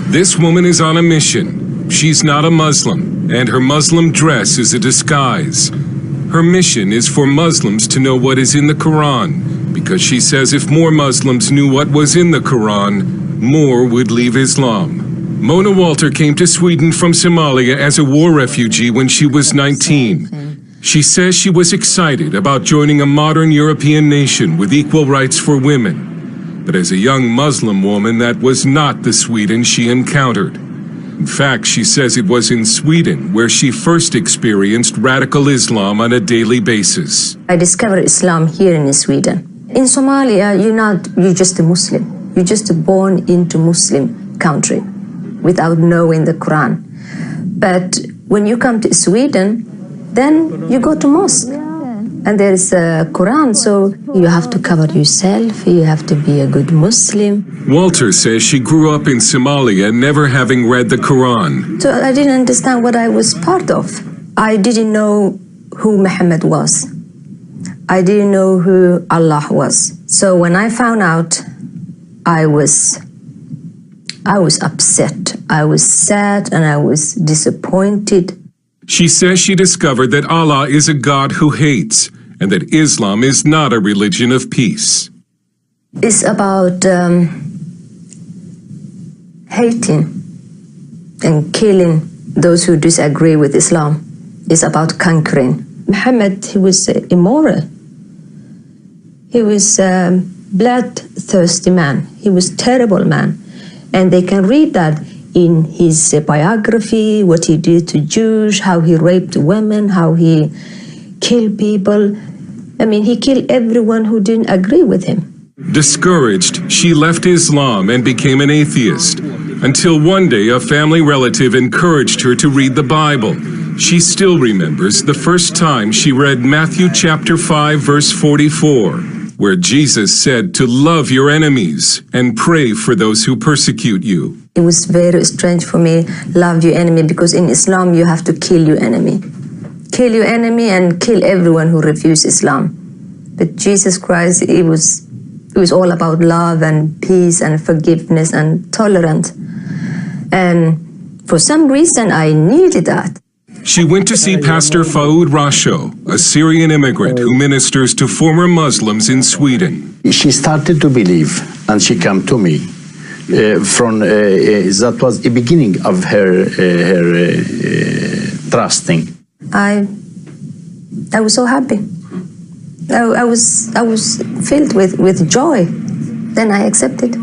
This woman is on a mission. She's not a Muslim, and her Muslim dress is a disguise. Her mission is for Muslims to know what is in the Quran, because she says if more Muslims knew what was in the Quran, more would leave Islam. Mona Walter came to Sweden from Somalia as a war refugee when she was 19. She says she was excited about joining a modern European nation with equal rights for women. But as a young Muslim woman, that was not the Sweden she encountered. In fact, she says it was in Sweden where she first experienced radical Islam on a daily basis. I discovered Islam here in Sweden. In Somalia, you're just a Muslim. You're just born into Muslim country without knowing the Quran. But when you come to Sweden, then you go to mosque. And there is a Quran, so you have to cover yourself, you have to be a good Muslim. Walter says she grew up in Somalia never having read the Quran. So I didn't understand what I was part of. I didn't know who Muhammad was. I didn't know who Allah was. So when I found out, I was upset. I was sad and I was disappointed. She says she discovered that Allah is a God who hates, and that Islam is not a religion of peace. It's about hating and killing those who disagree with Islam. It's about conquering. Muhammad, he was immoral. He was a bloodthirsty man. He was a terrible man. And they can read that in his biography, what he did to Jews, how he raped women, how he killed people. I mean, he killed everyone who didn't agree with him. Discouraged, she left Islam and became an atheist, until one day a family relative encouraged her to read the Bible. She still remembers the first time she read Matthew chapter 5, verse 44, where Jesus said to love your enemies and pray for those who persecute you. It was very strange for me, love your enemy, because in Islam you have to kill your enemy. Kill your enemy and kill everyone who refuses Islam. But Jesus Christ, it was all about love and peace and forgiveness and tolerance. And for some reason I needed that. She went to see Pastor Faoud Rasho, a Syrian immigrant who ministers to former Muslims in Sweden. She started to believe, and she came to me. That was the beginning of her trusting. I was so happy. I was filled with joy. Then I accepted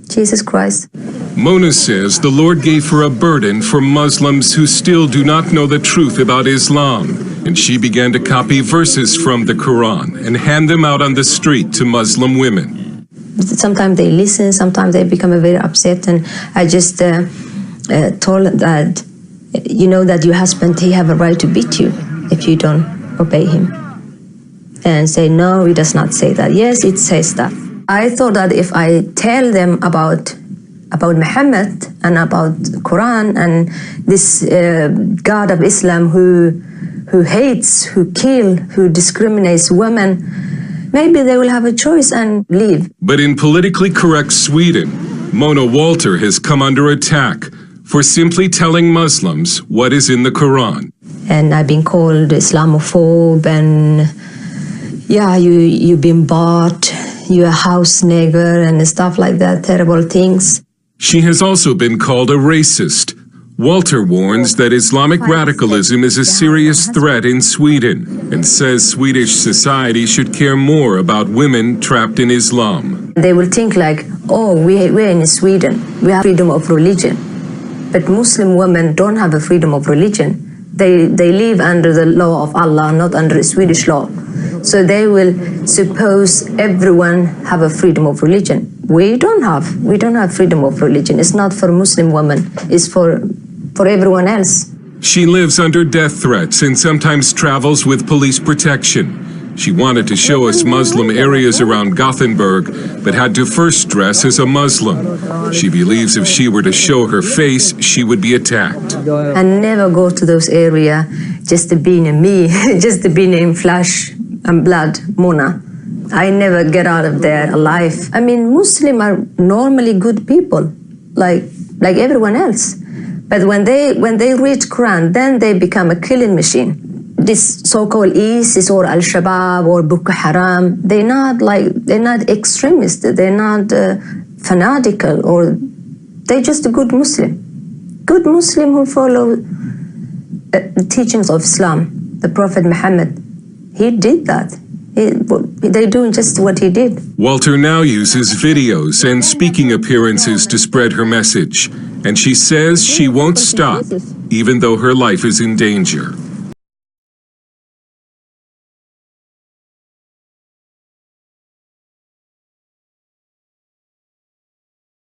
Jesus Christ. Mona says the Lord gave her a burden for Muslims who still do not know the truth about Islam, and she began to copy verses from the Quran and hand them out on the street to Muslim women. Sometimes they listen, sometimes they become very upset, and I just told that, you know that your husband, he have a right to beat you if you don't obey him. And say, no, he does not say that. Yes, it says that. I thought that if I tell them about Muhammad and about the Quran and this God of Islam who hates, who kills, who discriminates women, maybe they will have a choice and leave. But in politically correct Sweden, Mona Walter has come under attack for simply telling Muslims what is in the Quran. And I've been called Islamophobe, and yeah, you've been bought, you're a house nigger and stuff like that, terrible things. She has also been called a racist. Walter warns that Islamic radicalism is a serious threat in Sweden and says Swedish society should care more about women trapped in Islam. They will think like, oh, we're in Sweden, we have freedom of religion. But Muslim women don't have a freedom of religion. They live under the law of Allah, not under Swedish law. So they will suppose everyone have a freedom of religion. We don't have freedom of religion. It's not for Muslim women, it's for everyone else. She lives under death threats and sometimes travels with police protection. She wanted to show us Muslim areas around Gothenburg, but had to first dress as a Muslim. She believes if she were to show her face, she would be attacked. I never go to those areas just to be in me, just to be in flesh and blood, Mona. I never get out of there alive. I mean, Muslims are normally good people. like everyone else. But when they read Quran, then they become a killing machine. This so-called ISIS or Al-Shabaab or Boko Haram, they're not extremists, they're not fanatical, or they're just a good Muslim who follow the teachings of Islam. The Prophet Muhammad, he did that. They're doing just what he did. Walter now uses videos and speaking appearances to spread her message, and she says she won't stop, even though her life is in danger.